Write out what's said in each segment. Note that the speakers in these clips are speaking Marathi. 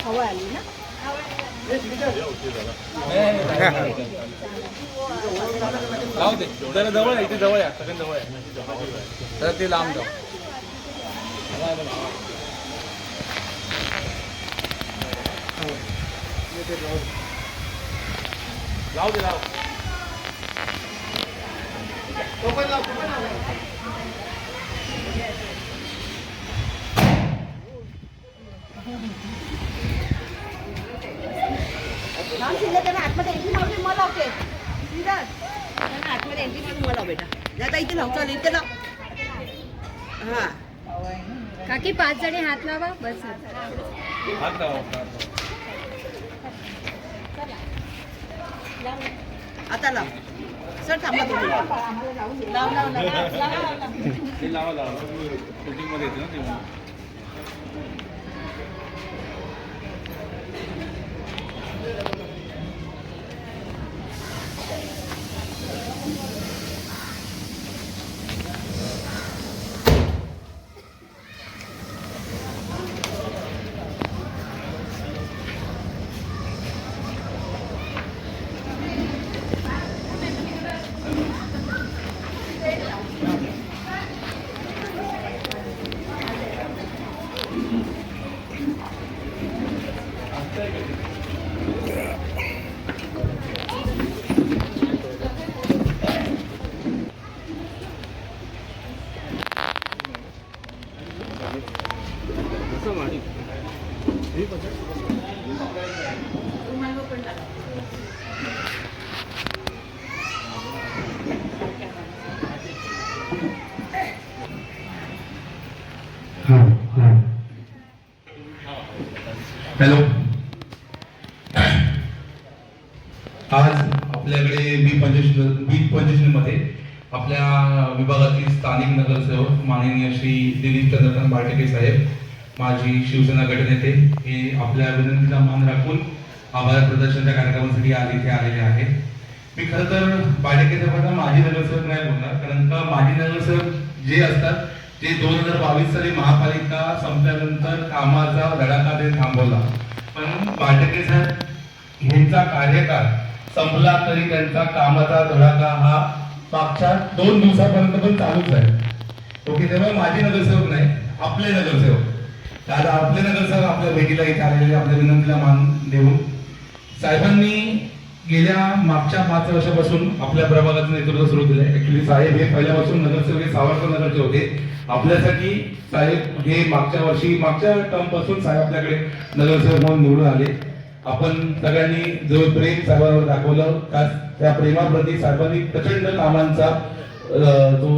हवा आली ना लाव दे जरा जवळ आहे इथे जवळ आहे सगळ्यात जवळ आहे तर ते लांब जाऊ लाव दे लाव तो पण लाव नाम शिल्लक त्यांना आतमध्ये एंट्री मारून मला ओके त्यांना आतमध्ये एंट्री मारून मला बेटा जाता इथे लाव चालेल इथे लाव हा काकी 5 जणी हात लावा बस हात लावा आता लाव सर थांबा तुम्ही लाव लाव लाव ते लावा लावा शूटिंग मध्ये येते ना तेव्हा हॅलो आज आपल्याकडे बी पंचशील मध्ये आपल्या विभागातील स्थानिक नगरसेवक माननीय श्री दिलीप चंद्रकांत बाटेके साहेब माजी शिवसेना गटनेते हे आपल्या विनंतीला मान राखून आभार प्रदर्शनाच्या कार्यक्रमासाठी आज इथे आलेले आहेत. मी खरं तर बाटेके साहेबांना माजी नगरसेवक नाही बोलणार कारण का माजी नगरसेवक जे असतात ते 2022 साली महापालिका संपल्यानंतर कामाचा धडाका ते थांबवला पण बाटेके साहेब यांचा कार्यकाळ संपला तरी त्यांचा कामाचा धडाका हा मागच्या 2 दिवसापर्यंत पण चालूच आहे. ओके तेव्हा माझी नगरसेवक नाही आपले नगरसेवक आज आपले नगरसेवक आपल्या भेटीला इथे आलेले आपल्या विनंतीला मान देऊन साहेबांनी गेल्या मागच्या 5 वर्षापासून आपल्या प्रभागाचं नेतृत्व सुरू केलंय. ऍक्च्युली साहेब हे पहिल्यापासून नगरसेवक हे सावरकर नगरचे होते. आपल्यासाठी साहेब हे मागच्या टर्म पासून साहेब आपल्याकडे नगरसेवक म्हणून निवडून आले. आपण सगळ्यांनी जो प्रेम साहेबांवर दाखवलं त्या प्रेमाप्रती साहेबांनी प्रचंड कामांचा जो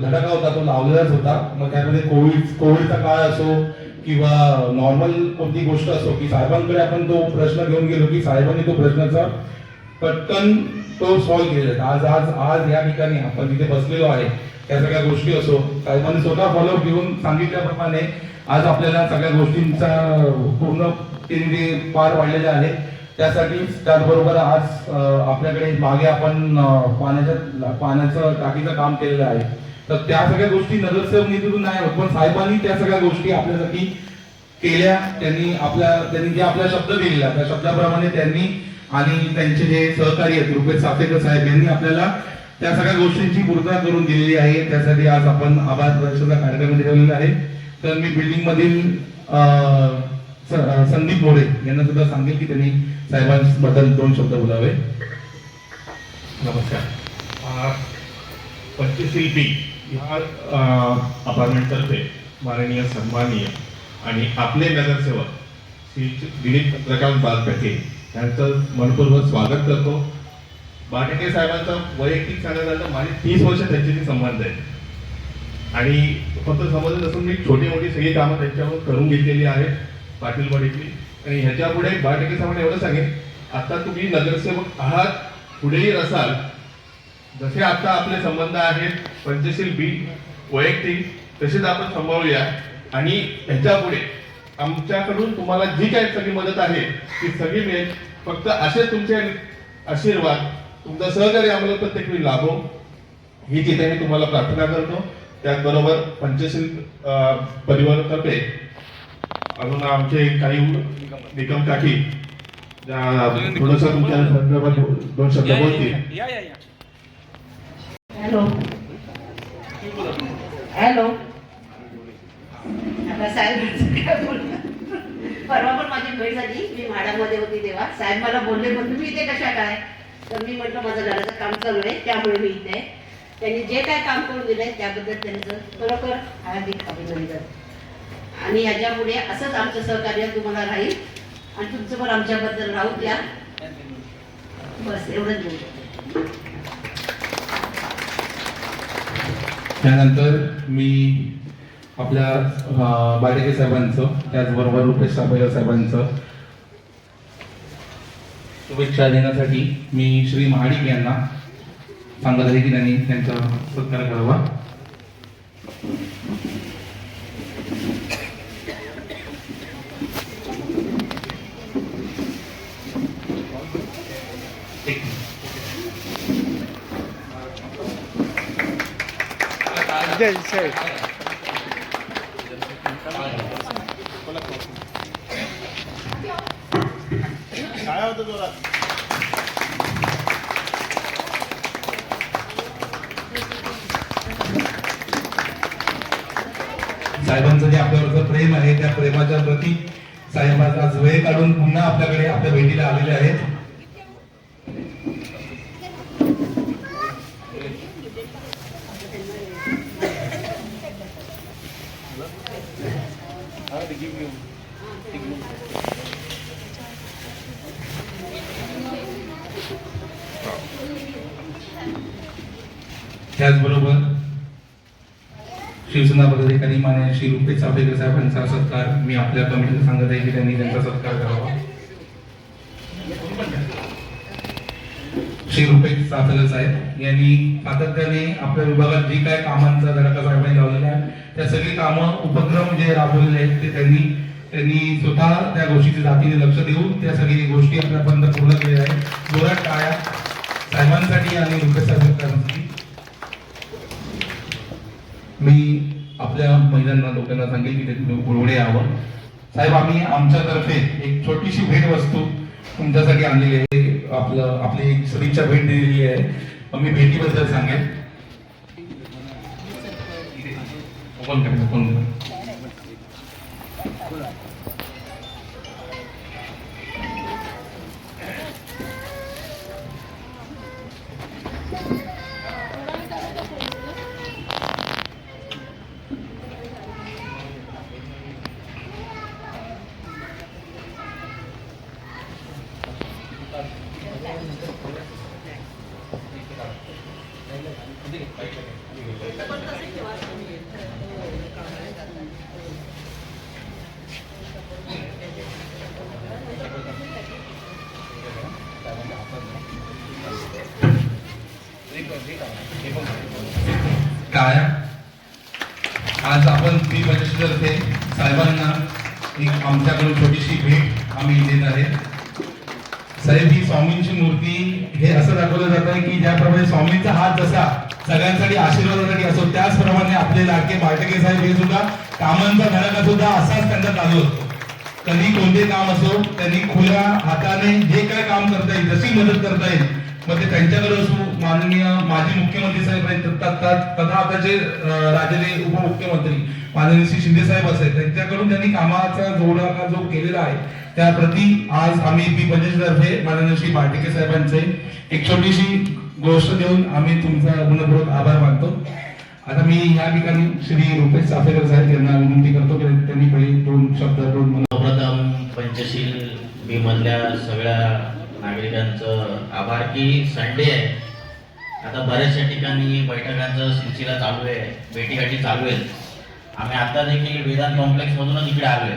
धडाका होता तो लावलेलाच होता. मग त्यामध्ये कोविडचा काळ असो किंवा नॉर्मल कोणती गोष्ट असो की साहेबांकडे आपण तो प्रश्न घेऊन गेलो की साहेबांनी तो प्रश्नाचा पटकन तो सॉल्व्ह केलेला. आज आज आज या ठिकाणी आपण जिथे बसलेलो आहे त्या सगळ्या गोष्टी असो साहेबांनी स्वतः फॉलोअप घेऊन सांगितल्याप्रमाणे आज आपल्याला सगळ्या गोष्टींचा पूर्ण पार पाडलेल्या आहेत. त्यासाठी त्याचबरोबर आज आपल्याकडे मागे आपण पाण्याचं टाकीचं काम केलेलं आहे. तर त्या सगळ्या गोष्टी नगरसेवक निधीतून नाही होत पण साहेबांनी त्या सगळ्या गोष्टी आपल्यासाठी केल्या. त्यांनी जे आपला शब्द दिलेला त्या शब्दाप्रमाणे त्यांनी आणि त्यांचे जे सहकारी आहेत रुपेश सापेकर साहेब यांनी आपल्याला त्या सगळ्या गोष्टींची पूर्तता करून दिलेली आहे. त्यासाठी आज आपण आभार प्रदर्शनाचा कार्यक्रम ठेवलेला आहे. तर मी बिल्डिंग मधील संदीप मोरे यांना सुद्धा सांगेल की त्यांनी साहेबांबद्दल 2 शब्द बोलावे. नमस्कार. पंचशील बी ह्या अपार्टमेंटतर्फे माननीय सन्माननीय आणि आपले नगरसेवक श्री दिलीप चंद्रकांत बाटेके यांचं मनपूर्वक स्वागत करतो. बाटेके साहेबांचं वैयक्तिक सांगायचं तर माझे 30 वर्ष त्यांच्याशी संबंध आहेत आणि फक्त संबंध नसून मी छोटी मोठी सगळी कामं त्यांच्यावर करून घेतलेली आहेत पाटीलवाडीतली. आणि ह्याच्या पुढे बाटेके साहेबांना एवढं सांगेन आता तुम्ही नगरसेवक आहात पुढेही असाल जसे आता आपले संबंध आहेत पंचशील बी वैयक्तिक तसेच आपण सांभाळूया आणि ह्याच्या पुढे आमच्याकडून तुम्हाला जी काही सगळी मदत आहे ती सगळी मिळेल. फक्त असे तुमचे आशीर्वाद, तुमचं सहकार्य आम्हाला प्रत्येक वेळी लाभो ही तिथे मी तुम्हाला प्रार्थना करतो. त्याचबरोबर पंचशील परिवारातर्फे अजून आमचे काही निकम काकी थोडस तुमच्या संदर्भात 2 शब्द बोलतील. Hello hello. आता साहेब काय बोलणार. परवा पण माझी भेट झाली, मी म्हाडामध्ये होती तेव्हा साहेब मला बोलले, पण तुम्ही इथे कशा काय? तर मी म्हटलं माझं घराचं काम चालू आहे त्यामुळे मी इथे आहे. त्यांनी जे काय काम करून दिलंय त्याबद्दल त्यांचं खरोखर हार्दिक अभिनंदन. आणि याच्यापुढे असंच आमचं सहकार्य तुम्हाला राहील आणि तुमचं पण आमच्याबद्दल राहू द्या. बस एवढंच बोलतो. त्यानंतर मी आपल्या बाडेके साहेबांचं त्याचबरोबर रुपेश साहेबांचं शुभेच्छा देण्यासाठी मी श्री महाडिक यांना सांगत आहे की त्यांनी त्यांचा सत्कार करावा. काय होतं जोरात? साहेबांचं जे आपल्यावरचं प्रेम आहे त्या प्रेमाच्या प्रती साहेब आज वेळ काढून पुन्हा आपल्याकडे आपल्या भेटीला आलेले आहेत. त्याचबरोबर शिवसेना पदाधिकारी माननीय श्री रुपेश चाफेकर साहेबांचा सत्कार मी आपल्या कमिटीला सांगत आहे की त्यांनी त्यांचा सत्कार करावा. श्री रुपेश चाफेकर साहेब यांनी सातत्याने आपल्या विभागात जी काय कामांचा धडाका साहेबांनी लावलेला आहे त्या सगळी कामं उपक्रम जे राबवलेले आहेत ते त्यांनी स्वतः त्या गोष्टीच्या जातीने लक्ष देऊन त्या सगळी गोष्टी आपल्यापर्यंत पूर्ण केलेल्या आहेत. जोरात टाळ्या साहेबांसाठी आणि रुपेश साहेबांसाठी. मी आपल्या महिलांना लोकांना सांगेल की ते पुढे यावं. साहेब आम्ही आमच्यातर्फे एक छोटीशी भेटवस्तू तुमच्यासाठी आणलेली आहे. आपली एक सदिच्छा भेट दिलेली आहे. मी भेटीबद्दल सांगेल. ओपन करा. काय आज आपण तर्फे साहेबांना एक आमच्याकडून छोटीशी भेट आम्ही देत आहे. साहेब ही स्वामींची मूर्ती हे असं दाखवलं जात आहे की ज्याप्रमाणे स्वामींचा हात जसा सगळ्यांसाठी आशीर्वादासाठी असो त्याचप्रमाणे आपले लाडके बाळटेके साहेब हे सुद्धा कामांचा धडाका सुद्धा असाच त्यांचा चालू असतो. कधी कोणते काम असो त्यांनी खुल्या हाताने जे काय काम करता येईल जशी मदत करता येईल मग ते त्यांच्याकडे असो. माननीय माजी मुख्यमंत्री साहेब तथा आताचे राज्याचे उपमुख्यमंत्री माननीय श्री शिंदे साहेब असेल त्यांच्याकडून त्यांनी कामाचा जोडा जो केलेला आहे त्याप्रती आज आम्ही तर्फे माननीय श्री बाळटेके साहेबांचे एक छोटीशी गोष्ट देऊन आम्ही तुमचा मनपूर्वक आभार मानतो. आता मी या ठिकाणी श्री रुपेश चाफेकर साहेब यांना विनंती करतो की त्यांनी पहिले 2 शब्द सर्वप्रथम पंचशील बी मधल्या सगळ्या नागरिकांचं आभार की संडे आहे. आता बऱ्याचशा ठिकाणी बैठकांचा सिलसिला चालू आहे, भेटीगाठी चालू आहेत. आम्ही आता देखील वेदांत कॉम्प्लेक्स मधूनच इकडे आलोय,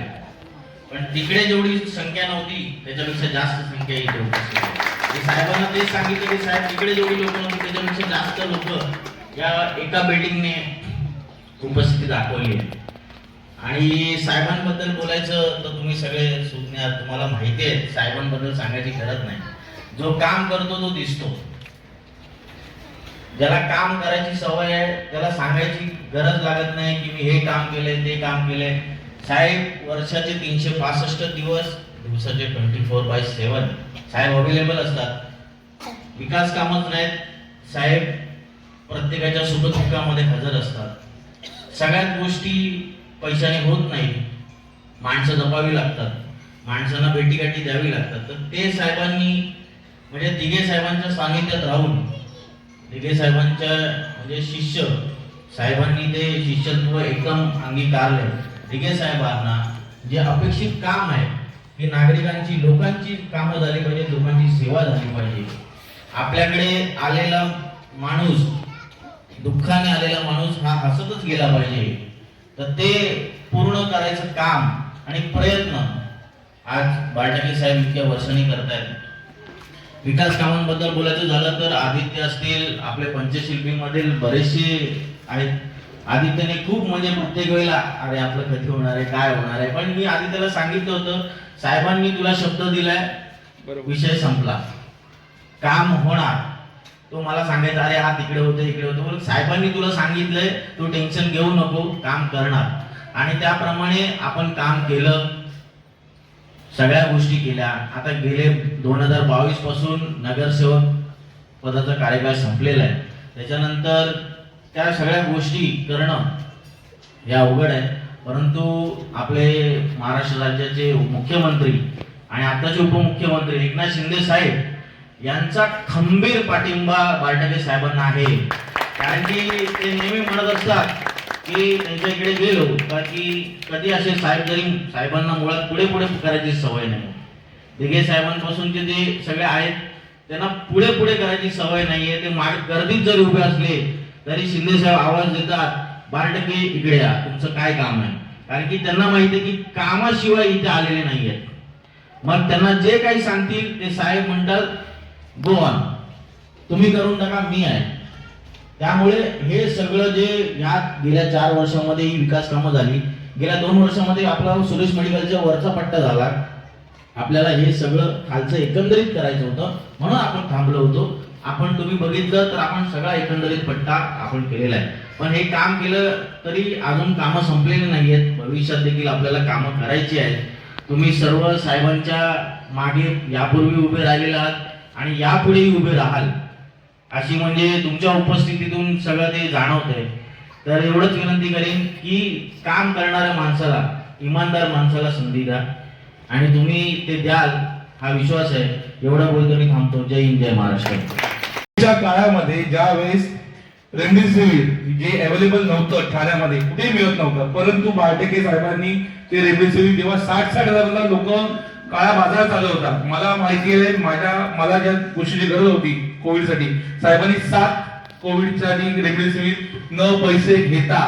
पण तिकडे जेवढी संख्या नव्हती त्याच्यापेक्षा जास्त संख्या इथे उपस्थित आहे. साहेबांना तेच सांगितलं की साहेब तिकडे जेवढी लोक नव्हती त्याच्यापेक्षा जास्त लोक या एका बिल्डिंगने उपस्थिती दाखवली आहे. आणि साहेबांबद्दल बोलायचं तर तुम्ही सगळे सुज्ञ आहात, तुम्हाला माहिती आहे, साहेबांबद्दल सांगायची गरज नाही. जो काम करतो तो दिसतो. ज्याला काम करायची सवय आहे त्याला सांगायची गरज लागत नाही की मी हे काम केलंय ते काम केलंय. साहेब वर्षाचे 365 दिवस, दिवसाचे 24/7 साहेब अवेलेबल असतात. विकास कामच नाहीत, साहेब प्रत्येकाच्या सुखदुःखामध्ये हजर असतात. सगळ्याच गोष्टी पैशाने होत नाही, माणसं जपावी लागतात, माणसांना भेटीगाठी द्यावी लागतात. तर ते साहेबांनी म्हणजे दिघे साहेबांच्या सानिध्यात राहून, दिघे साहेबांच्या म्हणजे शिष्य साहेबांनी ते शिष्यत्व एकदम अंगीकारले. दिघे साहेबांना जे अपेक्षित काम आहे की नागरिकांची, लोकांची कामं झाली पाहिजे, लोकांची सेवा झाली पाहिजे. आपल्याकडे आलेला माणूस, दुःखाने आलेला माणूस हा हसतच गेला पाहिजे, तर ते पूर्ण करायचं काम आणि प्रयत्न आज बाळटाके साहेब इतक्या वर्षांनी करतायत. विकास कामांबद्दल बोलायचं झालं तर आदित्य असतील, आपले पंचशिल्पीमधील बरेचसे आहेत. आदित्यने खूप म्हणजे प्रत्येक वेळेला अरे आपलं कधी होणार आहे, काय होणार आहे, पण मी आदित्यला सांगितलं होतं साहेबांनी तुला शब्द दिलाय, विषय संपला, काम होणार. तो मला सांगायचा अरे हा तिकडे होतं इकडे होतं, साहेबांनी तुला सांगितलंय तू टेन्शन घेऊ नको, काम करणार. आणि त्याप्रमाणे आपण काम केलं, सगळ्या गोष्टी केल्या. आता गेले 2022 पासून नगरसेवक पदाचा कार्यकाळ संपलेला आहे. त्याच्यानंतर त्या सगळ्या गोष्टी करणं हे अवघड आहे, परंतु आपले महाराष्ट्र राज्याचे मुख्यमंत्री आणि आताचे उपमुख्यमंत्री एकनाथ शिंदे साहेब यांचा खंबीर पाठिंबा बाळटाके साहेबांना आहे. कारण की ते नेहमी म्हणत असतात की त्यांच्या इकडे गेलो का की कधी असे साहेब जरी, साहेबांना मुळात पुढे पुढे करायची सवय नाही. दिघे साहेबांपासूनचे जे सगळे आहेत त्यांना पुढे पुढे करायची सवय नाहीये. ते गर्दीत जरी उभे असले तरी शिंदे साहेब आवाज देतात बाळटाके इकडे या, तुमचं काय काम आहे. कारण की त्यांना माहिती आहे की कामाशिवाय इथे आलेले नाहीयेत. मग त्यांना जे काही सांगतील ते साहेब म्हणतात गो ऑन, तुम्ही करून टाका, मी आहे. त्यामुळे हे सगळं जे या गेल्या 4 वर्षांमध्ये ही विकास कामं झाली, गेल्या 2 वर्षांमध्ये आपला सुरेश मेडिकलच्या वरचा पट्टा झाला. आपल्याला हे सगळं खालचं एकंदरीत करायचं होतं म्हणून आपण थांबलो होतो. आपण तुम्ही बघितलं तर आपण सगळा एकंदरीत पट्टा आपण केलेला आहे. पण हे काम केलं तरी अजून कामं संपलेली नाहीयेत, भविष्यात देखील आपल्याला कामं करायची आहेत. तुम्ही सर्व साहेबांच्या मागे यापूर्वी उभे राहिलेले आहात आणि यापुढेही उभे राहाल, अशी म्हणजे तुमच्या उपस्थितीतून सगळं ते जाणवतंय. तर एवढंच विनंती करेन की काम करणाऱ्या माणसाला, इमानदार माणसाला संधी द्या आणि तुम्ही ते द्याल हा विश्वास आहे. एवढं बोलतो मी थांबतो. जय हिंद, जय महाराष्ट्र. च्या काळामध्ये ज्या वेळेस रेमडेसिवीर जे अवेलेबल नव्हतं, ठाण्यामध्ये कुठेही मिळत नव्हतं, परंतु बाळटाके साहेबांनी ते रेमडेसिवीर जेव्हा 60-60 हजाराला लोक काळा बाजार चालू होता. मला माहिती आहे, मला ज्या गोष्टीची गरज होती कोविडसाठी, साहेबांनी 7 कोविडसाठी रेमडेसिवीर न पैसे घेता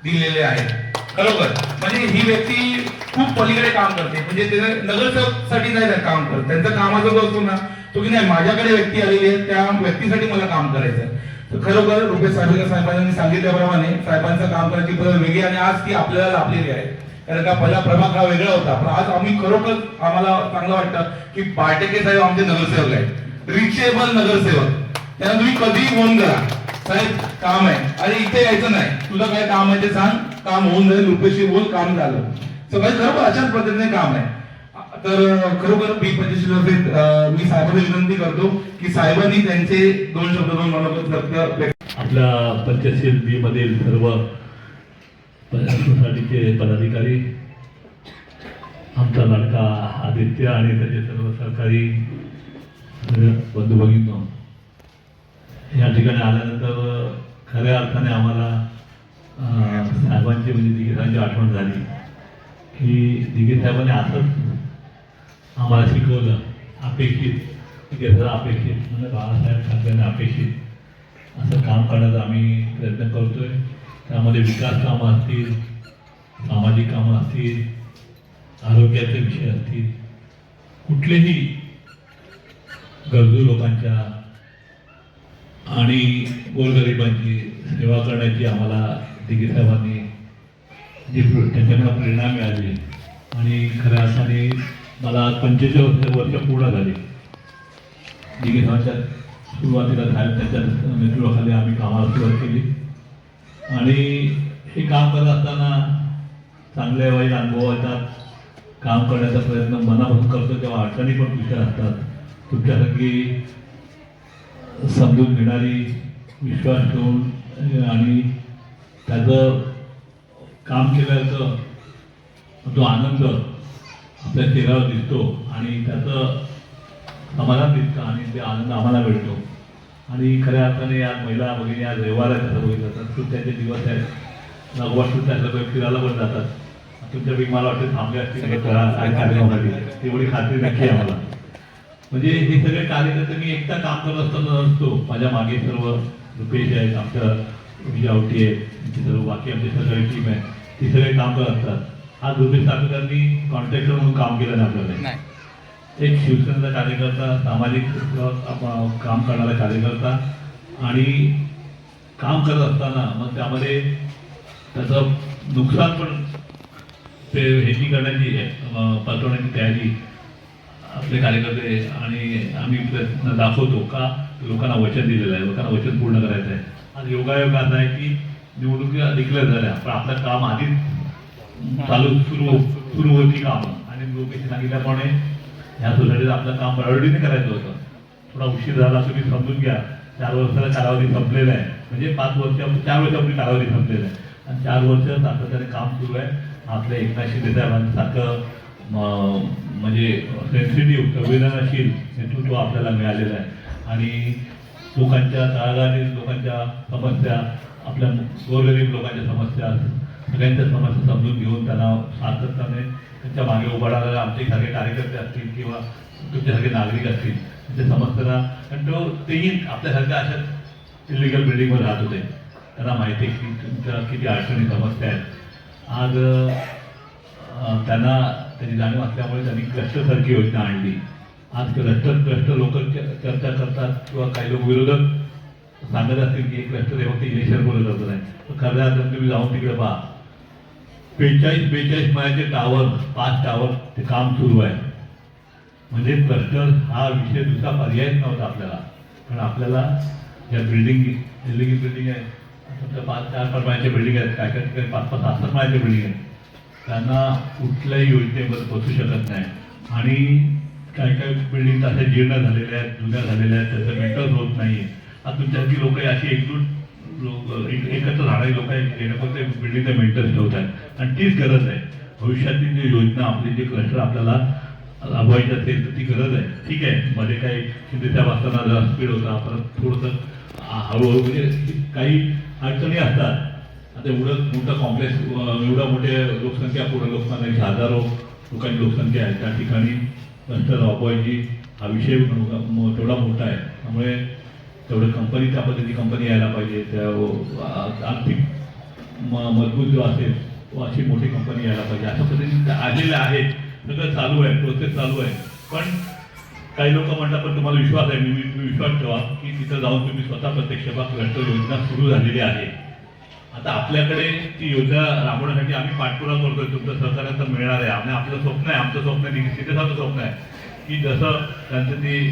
दिलेले आहेत. खरोखर म्हणजे ही व्यक्ती खूप पलीकडे काम करते. म्हणजे ते नगरसेवकसाठी नाही काम करत, त्यांचं कामाचा जो असतो ना तो की नाही, माझ्याकडे व्यक्ती आलेली आहे, त्या व्यक्तीसाठी मला काम करायचं आहे. तर खरोखर रुपेश साहेबांनी सांगितल्याप्रमाणे साहेबांचं काम करायची पद्धत वेगळी आणि आज ती आपल्याला लाभलेली आहे. कारण का पहिला प्रभाग हा वेगळा होता, पण आज आम्ही खरोखर आम्हाला चांगलं वाटतं की बाळटाके साहेब आमचे नगरसेवक आहेत, रिचेबल नगरसेवक. त्यांना तुम्ही कधीही फोन करा, साहेब काम आहे, अरे इथे यायचं नाही, तुझं काय काम आहे ते सांग, काम होऊन जाईल, रुपेशशी बोल, काम झालं. सगळं खरोखर अशाच पद्धतीने काम आहे. तर खरोखर मी साहेबांना विनंती करतो की साहेबांनी त्यांचे 2 शब्द आपल्या पंचशील बी मधील सर्व सोसायटीचे पदाधिकारी, आमचा लडका आदित्य आणि त्याचे सर्व सहकारी बंधू भगिनी, या ठिकाणी आल्यानंतर खऱ्या अर्थाने आम्हाला साहेबांची म्हणजे दिघेसाहेबांची आठवण झाली की दिघेसाहेबांनी असंच आम्हाला शिकवलं, अपेक्षित अपेक्षित म्हणजे बाळासाहेब ठाकरेंना अपेक्षित असं काम करण्याचा आम्ही प्रयत्न करतोय. त्यामध्ये विकास कामं असतील, सामाजिक कामं असतील, आरोग्याचे विषय असतील, कुठलेही गरजू लोकांच्या आणि गोरगरिबांची सेवा करण्याची आम्हाला दिघे साहेबांनी त्यांच्याकडे प्रेरणा मिळाली आणि खऱ्या अर्थाने मला 45 वर्ष पूर्ण झाली. दिघे समाजच्या सुरुवातीला झालं त्यांच्या नेतृत्वाखाली आम्ही कामाला सुरुवात केली आणि हे काम करत असताना चांगले वाईट अनुभव येतात. काम करण्याचा प्रयत्न मनापासून करतो तेव्हा अडचणी पण तुमच्या असतात. तुमच्यासारखी समजून घेणारी, विश्वास ठेवून आणि त्याचं काम केल्याचं जो आनंद आपल्या चेहऱ्यावर दिसतो आणि त्याचं समाधान दिसतं आणि ते आनंद आम्हाला मिळतो. आणि खऱ्या अर्थाने आज महिला भगिनी आज रविवार आहे तसं बघितलं तर सुट्ट्याचे दिवस आहेत. नगवार सुट्ट्या असलं फिरायला पण जातात. तुमच्यापैकी मला वाटतं थांबले असतील कार्यक्रमासाठी तेवढी खात्री नक्की आहे मला. म्हणजे हे सगळे कार्यकर्ते मी एकटा काम करत असताना नसतो. माझ्या मागे सर्व रुपेश आहेत, आमच्या विजावटी आहे, सर्व बाकी आमची सगळी टीम आहे, ती सगळे काम करत असतात. आज रुपेश सातपुतेंनी कॉन्ट्रॅक्टर म्हणून काम केलं नाही आपल्याला. एक शिवसेनेचा कार्यकर्ता, सामाजिक काम करणारा कार्यकर्ता आणि काम करत असताना मग त्यामध्ये त्याचं नुकसान पण ते ह्याची करण्याची पचवण्याची तयारी आपले कार्यकर्ते आणि आम्ही प्रयत्न दाखवतो का लोकांना वचन दिलेलं आहे, लोकांना वचन पूर्ण करायचं आहे. आज योगायोग असा आहे की निवडणुका डिक्लेअर झाल्या पण आपलं काम आधीच सुरू होती कामं आणि लोकांनी सांगितल्याप्रमाणे ह्या सोसायटीत आपलं काम प्रायोरिटीने करायचं होतं. थोडा उशीर झाला तुम्ही समजून घ्या. 4 वर्षाचा कालावधी संपलेला आहे. म्हणजे 4 वर्षापूर्वी कालावधी संपलेला आहे आणि 4 वर्ष सातत्याने काम सुरू आहे. आपल्या एकनाथ शिंदे साहेबांसारखं म्हणजे सेन्सिटिव्ह, संवेदनशील नेतृत्व आपल्याला मिळालेलं आहे आणि लोकांच्या तळागाळातील लोकांच्या समस्या, आपल्या गोरगरीब लोकांच्या समस्या, सगळ्यांच्या समस्या समजून घेऊन त्यांना सातत्याने त्यांच्या मागे उभा राहणारे आमच्यासारखे कार्यकर्ते असतील किंवा तुमच्यासारखे नागरिक असतील त्यांच्या समस्यांना, कारण तेही आपल्यासारख्या अशाच इलिगल बिल्डिंगवर राहत होते. त्यांना माहिती आहे की तुमच्या किती अडचणी समस्या आहेत. आज त्यांना त्याची जाणीव असल्यामुळे त्यांनी क्लस्टरसारखी योजना आणली. आज क्लस्टर लोक चर्चा करतात किंवा काही लोक विरोधक सांगत असतील की एक क्लस्टर हे फक्त इलेक्शन बोलत करत नाही. खऱ्या अर्थाने तुम्ही जाऊन तिकडे पहा, 42 माळ्याचे टावर, 5 टावर ते काम सुरू आहे. म्हणजे क्लस्टर हा विषय दुसरा पर्यायच नव्हता आपल्याला. कारण आपल्याला ज्या बिल्डिंग इलिगल बिल्डिंग आहे, समजा 4-5 माळ्याच्या बिल्डिंग आहेत, काय काय ठिकाणी 5-5, 7-7 माळ्याच्या बिल्डिंग आहेत, त्यांना कुठल्याही योजनेमध्ये बसू शकत नाही. आणि काही काही बिल्डिंग अशा जीर्ण झालेल्या आहेत, जुन्या झालेल्या आहेत, त्याचं मेंटेनन्स होत नाही आहे. आता तुमच्यासारखी लोक अशी एकत्र राहणारी लोक आहेत जेणेकरून ते बिल्डिंगचं मेंटेनन्स ठेवत आहेत आणि तीच गरज आहे. भविष्यातील जी योजना आपली जे क्लस्टर आपल्याला राबवायची असेल तर ती गरज आहे. ठीक आहे, मध्ये काही शिंदेसाहेब असताना जरा स्पीड होता, परत थोडंसं हळूहळू म्हणजे काही अडचणी असतात. आता एवढं मोठं कॉम्प्लेक्स, एवढं मोठे लोकसंख्या, पूर्ण लोकसंख्या, हजारो लोकांची लोकसंख्या आहे, त्या ठिकाणी क्लस्टर राबवायची हा विषय तेवढा मोठा आहे. त्यामुळे तेवढं कंपनी त्या पद्धतीची कंपनी यायला पाहिजे. त्या आर्थिक मजबूत जो असेल तो अशी मोठी कंपनी यायला पाहिजे. अशा पद्धतीने आलेले आहेत, सगळं चालू आहे, प्रोसेस चालू आहे. पण काही लोक म्हणतात पण तुम्हाला विश्वास आहे, मी विश्वास ठेवा की तिथं जाऊन तुम्ही स्वतः प्रत्यक्ष क्लस्टर योजना सुरू झालेली आहे. आता आपल्याकडे ती योजना राबवण्यासाठी आम्ही पाठपुरावा करतोय, तुमचं सहकार्य मिळणार आहे. आपलं स्वप्न आहे, आमचं स्वप्न आहे, सिद्धेसाचं स्वप्न आहे की जसं त्यांचं ती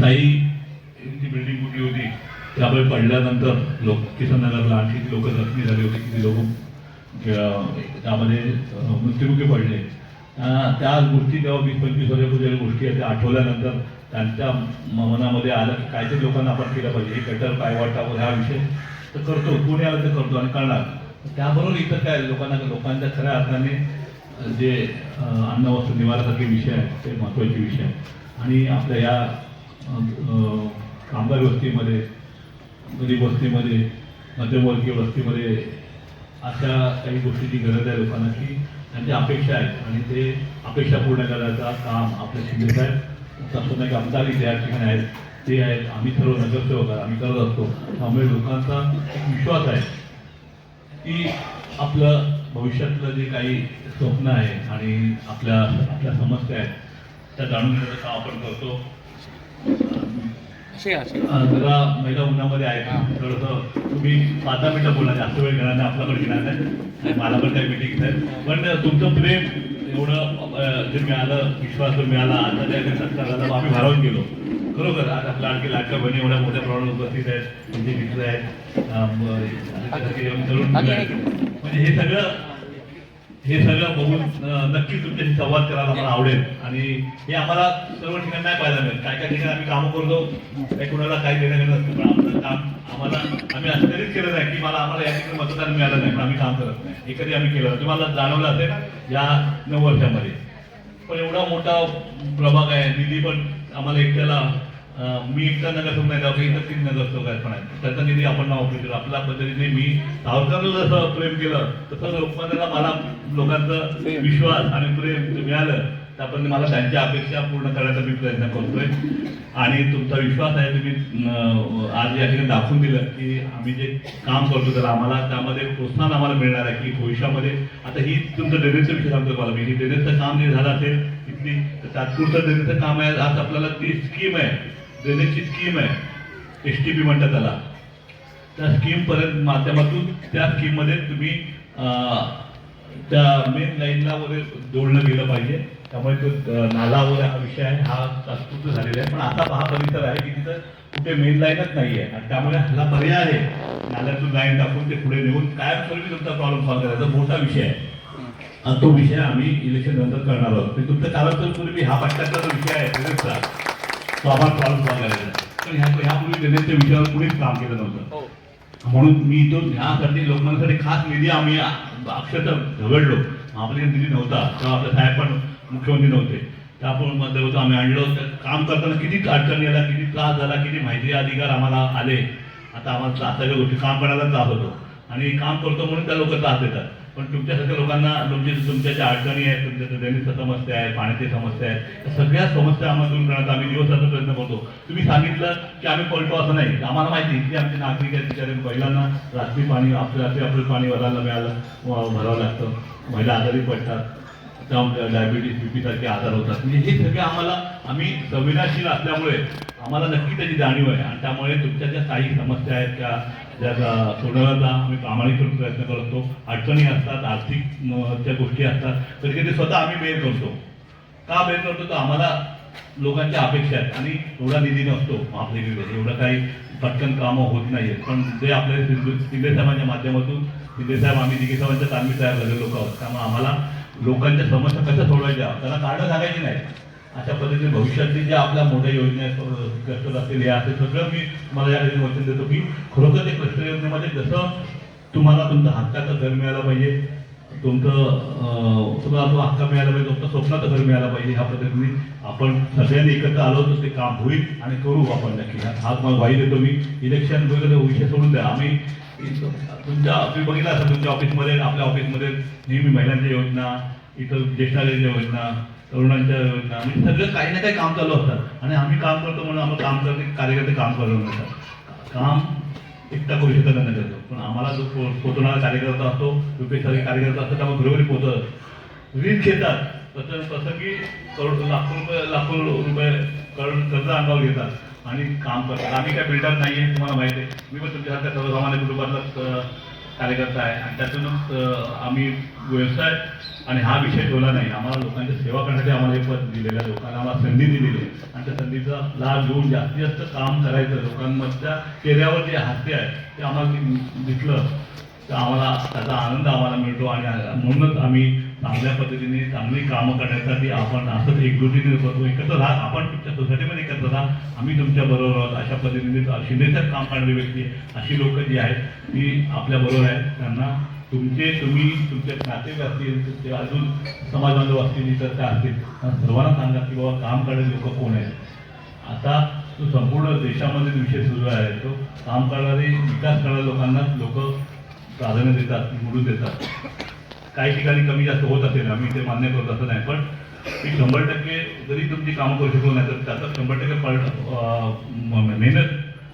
साईची बिल्डिंग कुठली होती त्यामुळे पडल्यानंतर किसन नगरला आणखी लोक जखमी झाले होते, किती लोक त्यामध्ये मृत्युमुखी पडले. त्या गोष्टी जेव्हा 20-25 वर्षापूर्वी गोष्टी आहेत त्या आठवल्यानंतर त्यांच्या मनामध्ये आलं की काहीतरी लोकांना आपण केलं पाहिजे. हे गटर पायवाटावर हा विषय तर करतो, कोणी आलं तर करतो आणि करणार. त्याबरोबर इतर काय लोकांच्या खऱ्या अर्थाने जे अन्न वस्त्र निवारासारखे विषय आहेत ते महत्त्वाचे विषय आहेत. आणि आपल्या या कामगार वस्तीमध्ये, गरीब वस्तीमध्ये, मध्यमवर्गीय वस्तीमध्ये अशा काही गोष्टीची गरज आहे लोकांना की त्यांच्या अपेक्षा आहेत आणि ते अपेक्षा पूर्ण करायचं काम आपल्या शिंदेसाहेब असं नाही की आमदार या ठिकाणी आहेत, ते आहेत. आम्ही सर्व नगरसेवक आम्ही करत असतो. त्यामुळे लोकांचा एक विश्वास आहे की आपलं भविष्यातलं जे काही स्वप्न आहे आणि आपल्या समस्या आहेत त्या जाणून घेण्याचं काम आपण करतो. जरा महिला उन्हामध्ये आहे थोडंसं तुम्ही 5 मिनिटं बोला, जास्त वेळ घेणार नाही, आपल्याकडे घेणार नाही आणि मला पण काही मिटिंग आहे. पण तुमचं प्रेम एवढं जे मिळालं, विश्वास जो मिळाला, आता त्या सत्कार झाला, आम्ही भारावून गेलो खरोखर. आज आपल्या आणखी लाडक्या बहिणी एवढ्या मोठ्या प्रमाणात उपस्थित आहेत, त्यांचे मित्र आहेत, तरुण मुलं आहेत. म्हणजे हे सगळं बघून नक्कीच तुमच्याशी संवाद करायला मला आवडेल. आणि हे आम्हाला सर्व ठिकाणी नाही पाहायला मिळेल. काय ठिकाणी आम्ही कामं करतो, काही कुणाला काही देणं घेणं नसतं, पण आपलं काम आम्ही असं कधीच केलं नाही की आम्हाला या ठिकाणी मतदान मिळालं नाही पण आम्ही काम करत नाही. हे कधी आम्ही केलं. तुम्हाला जाणवलं असेल या 9 वर्षामध्ये. पण एवढा मोठा प्रभाग आहे, निधी पण आम्हाला एकट्याला मी एकटा नगरसेवक नाही जाऊ, इतर 3 नगरसेवक आहेत पण आहेत, त्याचा निधी आपण वापरू केला. आपल्या पद्धतीने मी सावरकरला जसं प्रेम केलं तसं लोकमान्याला मला लोकांचा विश्वास आणि प्रेम मिळालं, त्याप्रमाणे मला त्यांच्या अपेक्षा पूर्ण करण्याचा मी प्रयत्न करतोय. आणि तुमचा विश्वास आहे, तुम्ही आज या ठिकाणी दाखवून दिलं की आम्ही जे काम करतो तर आम्हाला त्यामध्ये प्रोत्साहन आम्हाला मिळणार आहे की भविष्यामध्ये. आता ही तुमचं ड्रेनेजचा विषय सांगतो मला मी, ही ड्रेनेजचं काम जे झालं असेल इथली तात्पुरतं ड्रेनेजचं काम आहे. आज आपल्याला ती स्कीम आहे, ड्रेनेजची स्कीम आहे, STP म्हणतात त्याला, त्या स्कीमपर्यंत माध्यमातून त्या स्कीममध्ये तुम्ही त्या मेन लाईनला वगैरे जोडलं गेलं पाहिजे. त्यामुळे तो नाला वगैरे हा विषय आहे, हा तात्पुरता झालेला आहे. पण आता हा परिसर आहे की तिथं कुठे मेन लाईनच नाही आहे आणि त्यामुळे हा पर्याय आहे नाल्यातून लाईन टाकून ते पुढे नेऊन कायमस्वरूपी तुमचा प्रॉब्लेम सॉल्व्ह करायचा मोठा विषय आहे. तो विषय आम्ही इलेक्शन नंतर करणार आहोत. ते तुमच्या कालावधीपूर्वी हा पट्ट्याचा जो विषय आहे ड्रेनेजचा, तो आम्हाला प्रॉब्लेम सॉल्व्ह करायचा. पण ह्यापूर्वी ड्रेनेजच्या विषयावर कुणीच काम केलं नव्हतं. म्हणून मी तो ह्यासाठी लोकमान्यासाठी खास निधी आम्ही अक्षरशः झगडलो. आपल्याकडे निधी नव्हता तेव्हा आपले साहेब पण मुख्यमंत्री नव्हते, त्यामध्ये होतं आम्ही आणलो. काम करताना किती अडचणी आल्या, किती त्रास झाला, किती माहिती अधिकार आम्हाला आले. आता आम्हाला सगळ्या गोष्टी काम करायला त्रास होतो आणि काम करतो म्हणून त्या लोक त्रास देतात. पण तुमच्यासारख्या लोकांना तुमच्या ज्या अडचणी आहेत, तुमच्या ड्रेनेजच्या समस्या आहे, पाण्याची समस्या आहे, त्या सगळ्या समस्या आम्हाला दूर करण्याचा आम्ही दिवसाचा प्रयत्न करतो. तुम्ही सांगितलं की आम्ही पळतो असं नाही, आम्हाला माहिती की आमचे नागरिक आहेत बिचारे, महिलांना रात्री पाणी आपलं पाणी वरायला मिळालं भरावं लागतं, महिला आजारी पडतात, डायबिटीस BP सारखे आजार होतात. म्हणजे हे सगळे आम्ही संवेदनशील असल्यामुळे आम्हाला नक्की त्याची जाणीव आहे. आणि त्यामुळे तुमच्या ज्या काही समस्या आहेत ज्या सोडवण्याचा आम्ही प्रामाणिकपणे प्रयत्न करतो. अडचणी असतात, आर्थिक त्या गोष्टी असतात, कधी कधी स्वतः आम्ही बेर करतो. का बेर करतो तर आम्हाला लोकांच्या अपेक्षा आहेत आणि एवढा निधी नसतो आपल्याकडे, एवढं काही पटकन कामं होत नाही आहेत. पण जे आपल्या शिंदे साहेबांच्या माध्यमातून, शिंदे साहेब आम्ही दिघे साहेबांच्या तालमी तयार झालेले लोक आहोत, त्यामुळे आम्हाला लोकांच्या समस्या कशा सोडवायच्या त्यांना कारणं सांगायची नाही. अशा पद्धतीने भविष्यातली ज्या आपल्या मोठ्या योजना कष्ट असतील हे असे सगळं मी तुम्हाला या ठिकाणी वचन देतो की खरोखर ते कष्ट योजनेमध्ये जसं तुम्हाला तुमचं हक्काचं घर मिळालं पाहिजे, तुम्हाला तो हक्का मिळाला पाहिजे, तुमचं स्वप्नाचं घर मिळालं पाहिजे, ह्या पद्धतीने आपण सगळ्यांनी एकत्र आलो तर ते काम होईल आणि करू आपण नक्की. हा मला ग्वाही देतो मी. इलेक्शन वगैरे विषय सोडून द्या. आम्ही तुम्ही बघितलं असं तुमच्या ऑफिसमध्ये, आपल्या ऑफिसमध्ये नेहमी महिलांच्या योजना, इतर ज्येष्ठांच्या योजना, तरुणांच्या योजना, म्हणजे सगळं काही ना काही काम चालू असतात आणि आम्ही काम करतो म्हणून आम्हाला काम करते कार्यकर्ते काम करत नसतात. काम एकटा करू शकत नाही करतो, पण आम्हाला जो पोचवणारा कार्यकर्ता असतो, रुपयेसारखे कार्यकर्ता असतो, त्यामुळे घरोघरी पोचत रीत घेतात. प्रसंगी लाखो रुपये कर्ज अंगावर घेतात आणि काम करतात. आम्ही काय बिल्डर नाही आहे, तुम्हाला माहिती आहे. मी पण तुमच्यासारख्या सर्वसामान्य कुटुंबातला कार्यकर्ता आहे आणि त्यातूनच आम्ही व्यवसाय आणि हा विषय ठेवला नाही. आम्हाला लोकांची सेवा करण्यासाठी आम्हाला हे पद दिलेलं आहे, लोकांना आम्हाला संधी दिलेली आहे आणि त्या संधीचा लाभ घेऊन जास्तीत जास्त काम करायचं. लोकांमधल्या चेहऱ्यावर जे हास्य आहे ते आम्हाला दिसलं तर आम्हाला त्याचा आनंद आम्हाला मिळतो आणि म्हणूनच आम्ही चांगल्या पद्धतीने चांगली कामं करण्यासाठी आपण असंच एकजुटीने करतो. एकत्र राहा, आपण तुमच्या सोसायटीमध्ये एकत्र राहा, आम्ही तुमच्या बरोबर आहोत. अशा पद्धतीने शिंदेचं काम करणारी व्यक्ती अशी लोक जी आहेत ती आपल्या बरोबर आहेत. त्यांना तुम्ही तुमचे नातेवाईक असतील, तुमचे अजून समाज बांधव असतील, इतर त्या असतील, सर्वांना सांगा की बाबा काम करणारे लोक कोण आहेत. आता तो संपूर्ण देशामध्ये विषय सुरू आहे, तो काम करणारे विकास करणाऱ्या लोकांनाच लोक प्राधान्य देतात, निवडून देतात. काही ठिकाणी कमी जास्त होत असेल, आम्ही ते मान्य करतो असं नाही, पण ती 100% जरी तुमची कामं करू शकलो नाही तर त्याचा 100% मेहनत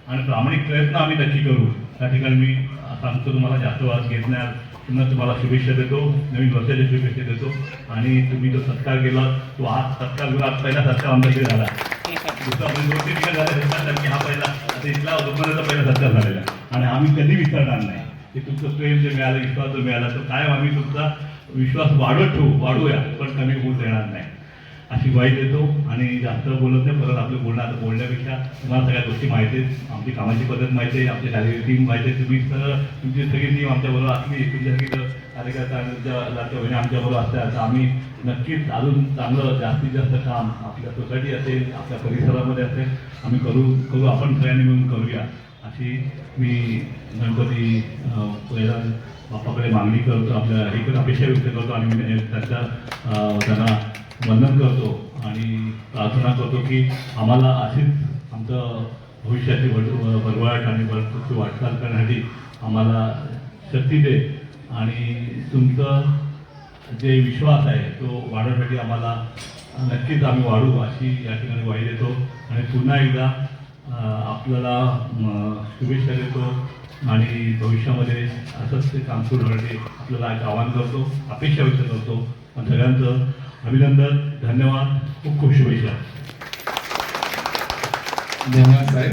आणि प्रामाणिक प्रयत्न आम्ही नक्की करू. त्या ठिकाणी मी सांगतो तुम्हाला जास्त वाद घेत नाही. पुन्हा तुम्हाला शुभेच्छा देतो, नवीन वर्षाच्या शुभेच्छा देतो आणि तुम्ही जो सत्कार केला तो आज सत्कार आज पहिला सत्कार आमच्याकडे झाला. दुसरा म्हणजे 2-3 ठिकाण झाले की हा पहिला आता इथला उस्मानाचा पहिला सत्कार झालेला आणि आम्ही कधी विसरणार नाही की तुमचं प्रेम जे मिळालं, विश्वास जो मिळाला तर कायम आम्ही तुमचा विश्वास वाढूया पण कमी होऊ देणार नाही अशी ग्वाही देतो. आणि जास्त बोलत नाही, परत आपलं बोलणं आता बोलण्यापेक्षा तुम्हाला सगळ्या गोष्टी माहिती आहेत, आमची कामाची पद्धत माहिती आहे, आमची शारीरिक टीम माहिती आहे, तुमची सगळी टीम आमच्याबरोबर असली, तुमच्यासारखी कार्यकर्ता लाडक्या बहिणी आमच्याबरोबर असतात तर आम्ही नक्कीच अजून चांगलं जास्तीत जास्त काम आपल्या सोसायटी असेल, आपल्या परिसरामध्ये असेल आम्ही करू आपण सगळ्यांनी मिळून करूया अशी मी गणपती पहिला बाप्पाकडे मागणी करतो, आपल्या हे अपेक्षा व्यक्त करतो आणि मी त्यांना वंदन करतो आणि प्रार्थना करतो की आम्हाला अशीच आमचं भविष्याची भरभराट आणि भरपूरची वाटचाल करण्यासाठी आम्हाला शक्ती दे आणि तुमचं जे विश्वास आहे तो वाढवण्यासाठी आम्हाला नक्कीच आम्ही वाढू अशी या ठिकाणी ग्वाही देतो. आणि पुन्हा एकदा आपल्याला शुभेच्छा देतो आणि भविष्यामध्ये असंच ते काम सुरू होण्यासाठी आपल्याला एक आवाहन करतो, अपेक्षा व्यक्त करतो. आणि सगळ्यांचं अभिनंदन, धन्यवाद, खूप खूप शुभेच्छा. धन्यवाद साहेब.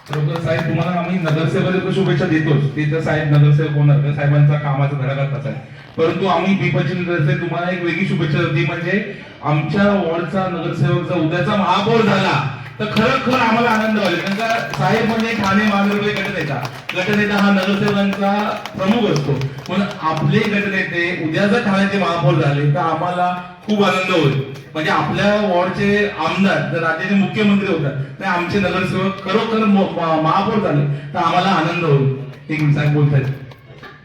खरोखर साहेब तुम्हाला आम्ही नगरसेवक शुभेच्छा देतोच, ते तर साहेब नगरसेवक होणार तर साहेबांचा कामाचा धडा करताच आहे, परंतु आम्ही B25 तुम्हाला एक वेगळी शुभेच्छा होती म्हणजे आमच्या वॉर्डचा नगरसेवक जर उद्याचा महापौर झाला तर खरोखर आम्हाला आनंद व्हायला, कारण का साहेब म्हणजे ठाणे महानगरपालिका गटनेता हा नगरसेवकांचा प्रमुख असतो, म्हणून आपले गटनेते उद्या जर ठाण्याचे महापौर झाले तर आम्हाला खूप आनंद होईल. म्हणजे आपल्या वॉर्डचे आमदार जर राज्याचे मुख्यमंत्री होतात तर आमचे नगरसेवक खरोखर महापौर झाले तर आम्हाला आनंद होईल. एक साहेब बोलतायत.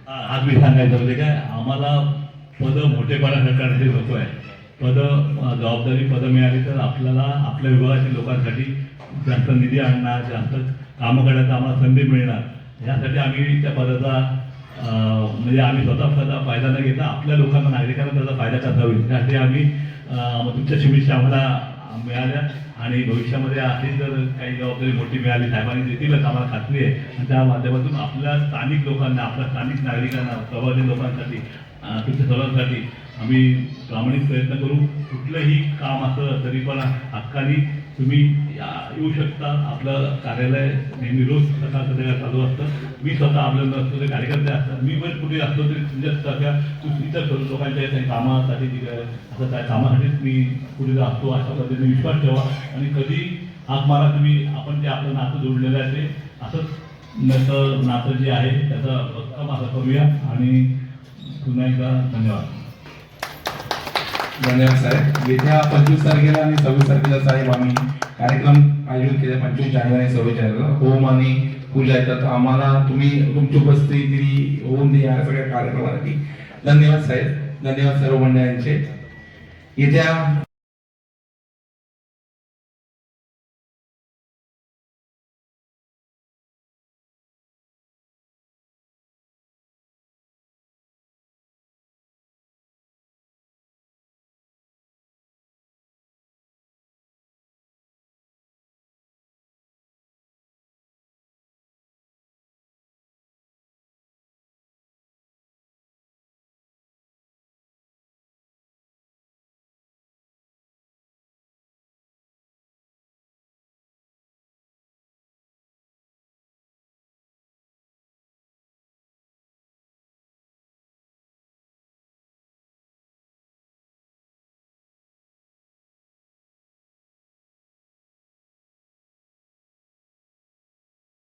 आज मी सांगायचं म्हणजे काय आम्हाला पदं मोठेपणा करण्याची नको आहे. जबाबदारी पदं मिळाली तर आपल्याला आपल्या विभागातील लोकांसाठी जास्त निधी आणणार, जास्त कामं करण्याचा आम्हाला संधी मिळणार यासाठी आम्ही त्या पदाचा म्हणजे आम्ही स्वतः फायदा न घेता आपल्या लोकांना नागरिकांना त्याचा फायदा कसा होईल त्यासाठी आम्ही तुमच्या शुभेच्छा आम्हाला मिळाल्या आणि भविष्यामध्ये अशी जर काही जबाबदारी मोठी मिळाली साहेबांनी देतीलच आम्हाला खात्री आहे. आणि त्या माध्यमातून आपल्या स्थानिक लोकांना, आपल्या स्थानिक नागरिकांना, प्रभावित लोकांसाठी, तुमच्या सर्वांसाठी आम्ही प्रामाणिक प्रयत्न करू. कुठलंही काम असं तरी पण हक्कानी तुम्ही येऊ शकता. आपलं कार्यालय नेहमी रोज सकाळ संध्याकाळ चालू असतं. मी स्वतः आपल्याला असतो ते कार्यकर्ते असतात, मी पण कुठे असतो तरी तुमच्यासारख्या इतर लोकांच्या काही कामासाठी असं काय कामासाठीच मी कुठे असतो. अशा पद्धतीने विश्वास ठेवा आणि कधी हाक मारा तुम्ही. आपण जे आपलं नातं जोडलेलं आहे ते असंच नातं जे आहे त्याचा भक्कम असं करूया. आणि पुन्हा एकदा धन्यवाद. धन्यवाद साहेब. येत्या 25 तारखेला आणि 26 तारखेला साहेब आम्ही कार्यक्रम आयोजित केले. 25 जानेवारी आणि 26 जानेवारीला होम आणि पूजा येतात. आम्हाला तुम्ही तुमची उपस्थिती होऊन द्या या सगळ्या कार्यक्रमासाठी. धन्यवाद साहेब. धन्यवाद सर्व मंडळांचे. येत्या